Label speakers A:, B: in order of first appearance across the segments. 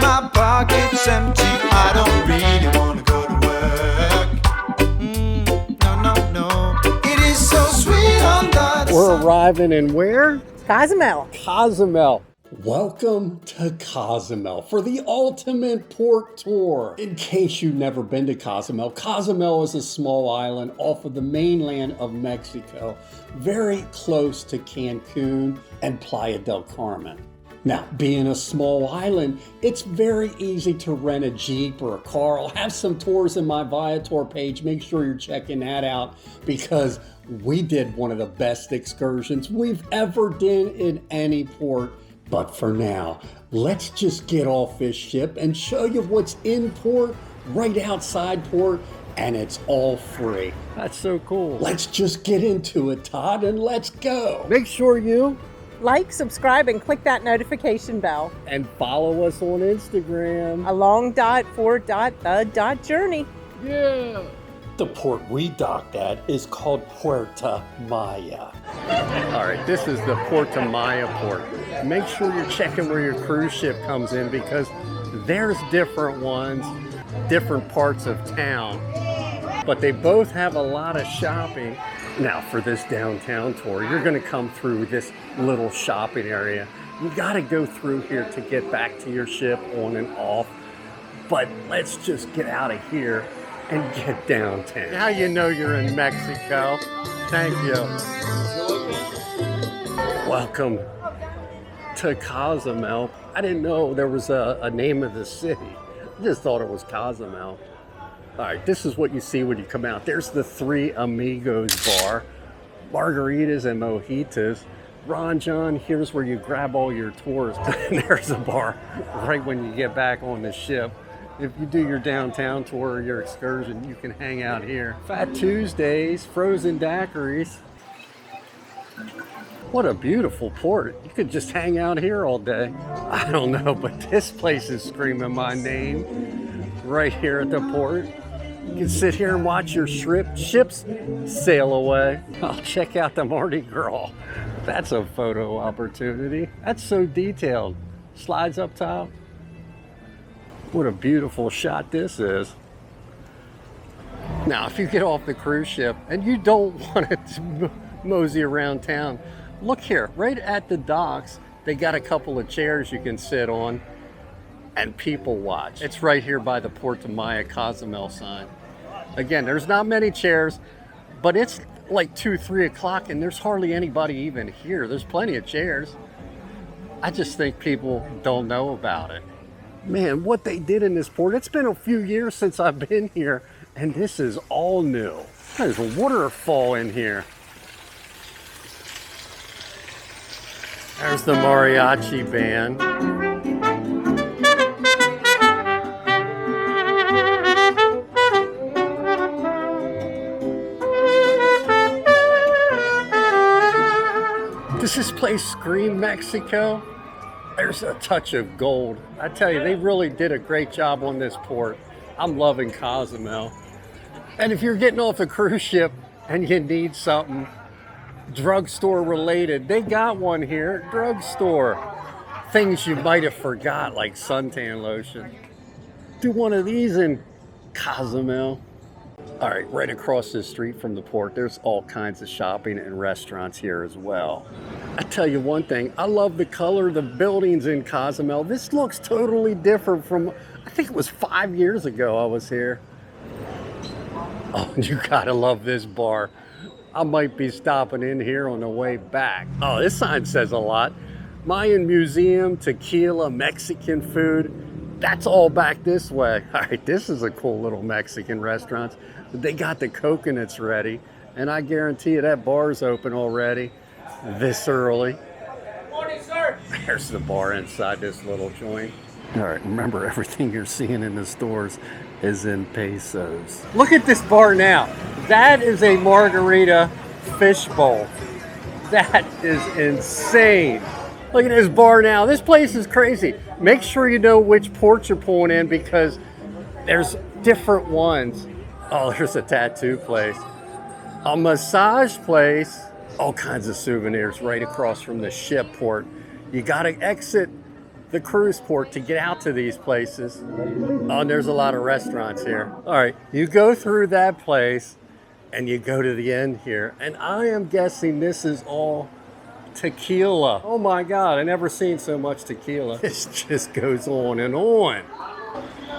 A: My pocket's empty, I don't really wanna go to work. No, no, no. It is so sweet on the
B: We're arriving in where?
C: Cozumel.
B: Cozumel. Welcome to Cozumel for the ultimate port tour. In case you've never been to Cozumel, Cozumel is a small island off of the mainland of Mexico, very close to Cancun and Playa del Carmen. Now, being a small island, it's very easy to rent a Jeep or a car. I'll have some tours in my Viator page. Make sure you're checking that out because we did one of the best excursions we've ever done in any port. But for now, let's just get off this ship and show you what's in port, right outside port, and it's all free. That's so cool. Let's just get into it, Todd, and let's go. Make sure you
C: Like, subscribe, and click that notification bell.
B: and follow us on Instagram.
C: A long dot, four dot, the dot journey.
B: Yeah. The port we docked at is called Puerta Maya. All right, this is the Puerta Maya port. Make sure you're checking where your cruise ship comes in because there's different ones, different parts of town, but they both have a lot of shopping. Now, for this downtown tour, you're gonna come through this little shopping area. You gotta go through here to get back to your ship on and off, but let's just get out of here and get downtown. Now you know you're in Mexico. Thank you. Welcome to Cozumel. I didn't know there was a name of the city. I just thought it was Cozumel. All right, this is what you see when you come out. There's the Three Amigos bar, margaritas and mojitos. Ron John, here's where you grab all your tours. And there's a bar right when you get back on the ship. If you do your downtown tour or your excursion, you can hang out here. Fat Tuesdays, frozen daiquiris. What a beautiful port. You could just hang out here all day. I don't know, but this place is screaming my name right here at the port. You can sit here and watch your ships sail away. I'll check out the Mardi Gras. That's a photo opportunity. That's so detailed. Slides up top. What a beautiful shot this is. Now, if you get off the cruise ship and you don't want to mosey around town, look here, right at the docks, they got a couple of chairs you can sit on and people watch. It's right here by the Puerta Maya Cozumel sign. Again, there's not many chairs, but it's like 2, 3 o'clock and there's hardly anybody even here. There's plenty of chairs. I just think people don't know about it. Man, what they did in this port, it's been a few years since I've been here, and this is all new. There's a waterfall in here. There's the mariachi band. Does this place scream Mexico? There's a touch of gold. I tell you, they really did a great job on this port. I'm loving Cozumel. And if you're getting off a cruise ship and you need something drugstore related, they got one here, drugstore. Things you might have forgot, like suntan lotion. Do one of these in Cozumel. All right, right across the street from the port, there's all kinds of shopping and restaurants here as well. I tell you one thing, I love the color of the buildings in Cozumel. This looks totally different from, I think it was 5 years ago I was here. Oh, you gotta love this bar. I might be stopping in here on the way back. Oh, this sign says a lot. Mayan Museum, Tequila, Mexican food. That's all back this way. All right, this is a cool little Mexican restaurant. They got the coconuts ready, and I guarantee you that bar's open already this early.
D: Good morning, sir.
B: There's the bar inside this little joint. All right, remember everything you're seeing in the stores is in pesos. Look at this bar now. That is a margarita fishbowl. That is insane. Look at this bar now. This place is crazy. Make sure you know which port you're pulling in because there's different ones. Oh, there's a tattoo place, a massage place, all kinds of souvenirs right across from the ship port. You gotta exit the cruise port to get out to these places. Oh, and there's a lot of restaurants here. All right, you go through that place and you go to the end here. And I am guessing this is all tequila. Oh my God, I never seen so much tequila. This just goes on and on.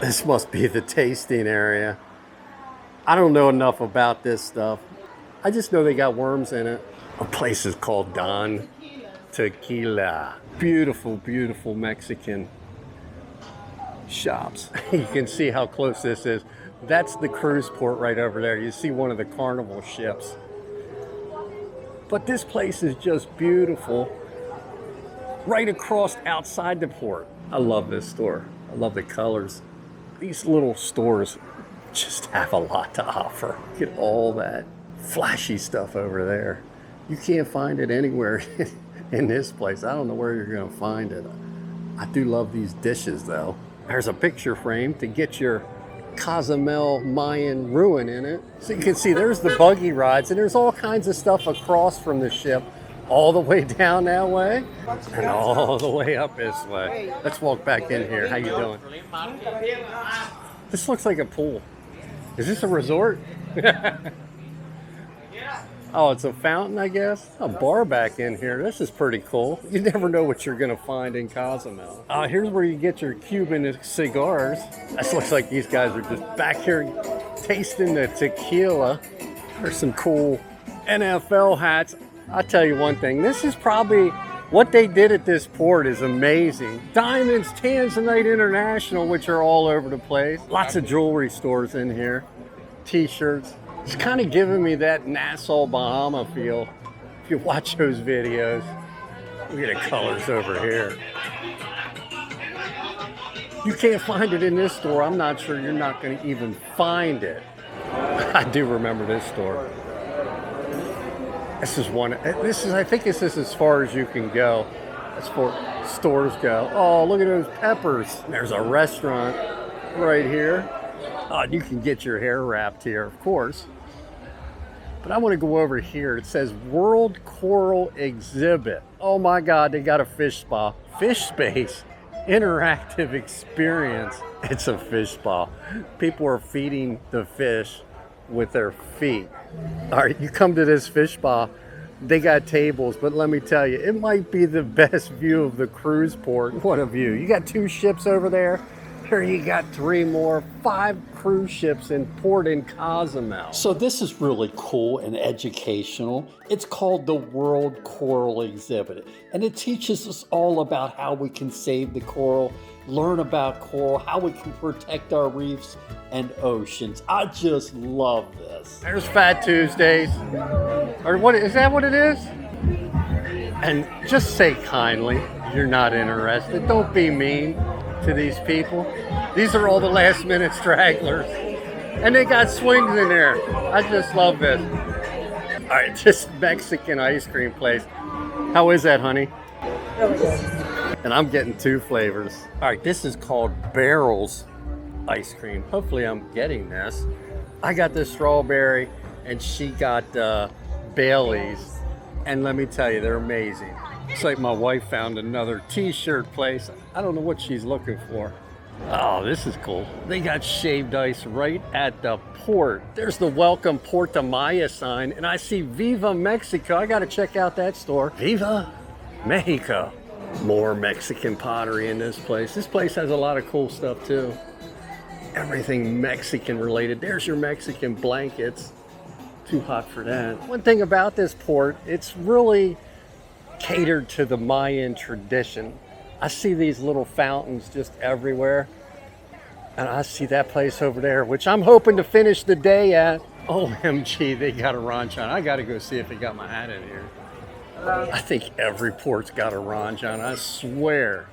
B: This must be the tasting area. I don't know enough about this stuff. I just know they got worms in it. A place is called Don Tequila. Beautiful, beautiful Mexican shops. You can see how close this is. That's the cruise port right over there. You see one of the Carnival ships. But this place is just beautiful. Right across outside the port. I love this store. I love the colors. These little stores just have a lot to offer. Look at all that flashy stuff over there. You can't find it anywhere in this place. I don't know where you're gonna find it. I do love these dishes though. There's a picture frame to get your Cozumel Mayan ruin in it. So you can see there's the buggy rides, and there's all kinds of stuff across from the ship, all the way down that way and all the way up this way. Let's walk back in here. How you doing? This looks like a pool. Is this a resort? Oh, it's a fountain, I guess. A bar back in here. This is pretty cool. You never know what you're gonna find in Cozumel. Here's where you get your Cuban cigars. This looks like these guys are just back here tasting the tequila. There's some cool NFL hats. I'll tell you one thing. This is probably what they did at this port is amazing. Diamonds, Tanzanite International, which are all over the place. Lots of jewelry stores in here. T-shirts. It's kind of giving me that Nassau, Bahama feel. If you watch those videos, look at the colors over here. You can't find it in this store. I'm not sure you're not going to even find it. I do remember this store. This is one. I think this is as far as you can go. As far as stores go. Oh, look at those peppers. There's a restaurant right here. You can get your hair wrapped here, of course. But I want to go over here. It says World Coral Exhibit. Oh my God, they got a fish spa. Fish space. Interactive experience. It's a fish spa. People are feeding the fish with their feet. All right, you come to this fish spa. They got tables, but let me tell you, it might be the best view of the cruise port. What a view. You got 2 ships over there. Here you got 3 more, 5 cruise ships in port in Cozumel.
E: So this is really cool and educational. It's called the World Coral Exhibit, and it teaches us all about how we can save the coral, learn about coral, how we can protect our reefs and oceans. I just love this.
B: There's Fat Tuesdays. Or what is that what it is? And just say kindly, you're not interested. Don't be mean to these people. These are all the last minute stragglers. And they got swings in there. I just love this. All right, this Mexican ice cream place. How is that, honey?
C: Really good.
B: And I'm getting 2 flavors. All right, this is called Barrels ice cream. Hopefully I'm getting this. I got the strawberry and she got Bailey's. And let me tell you, they're amazing. It's like my wife found another t-shirt place. I don't know what she's looking for. Oh, this is cool. They got shaved ice right at the port. There's the welcome Puerta Maya sign, and I see Viva Mexico. I gotta check out that store. Viva Mexico. More Mexican pottery in this place. This place has a lot of cool stuff too. Everything Mexican related. There's your Mexican blankets. Too hot for that. One thing about this port, it's really catered to the Mayan tradition. I see these little fountains just everywhere. And I see that place over there, which I'm hoping to finish the day at. OMG, they got a ranch-on. I gotta go see if they got my hat in here. I think every port's got a ranch-on, I swear.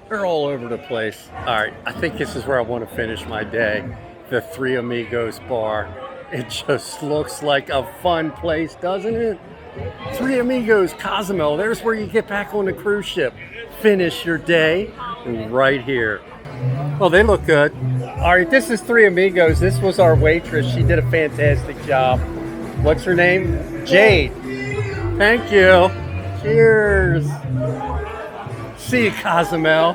B: They're all over the place. All right, I think this is where I want to finish my day. The Three Amigos bar. It just looks like a fun place, doesn't it? Three Amigos, Cozumel. There's where you get back on the cruise ship. Finish your day right here. Oh, they look good. All right, this is Three Amigos. This was our waitress. She did a fantastic job. What's her name? Jade. Thank you. Cheers. See you, Cozumel.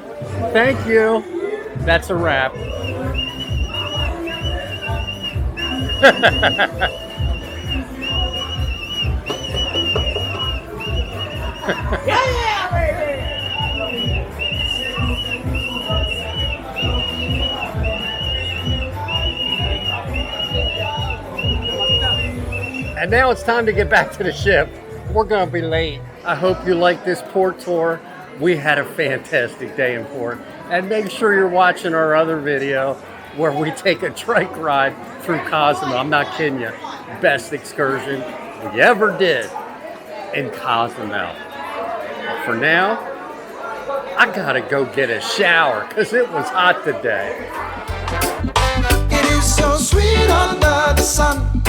B: Thank you. That's a wrap. And now it's time to get back to the ship. We're gonna be late. I hope you like this port tour. We had a fantastic day in port. And make sure you're watching our other video where we take a trike ride through Cozumel. I'm not kidding you. Best excursion we ever did in Cozumel. But for now, I gotta go get a shower because it was hot today.
A: It is so sweet under the sun.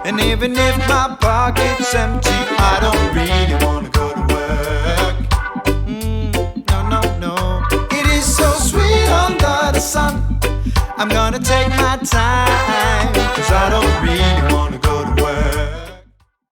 A: And even if my pocket's empty, I don't really wanna go to work. No, no, no. It is so sweet under the sun. I'm gonna take my time, 'cause I don't really wanna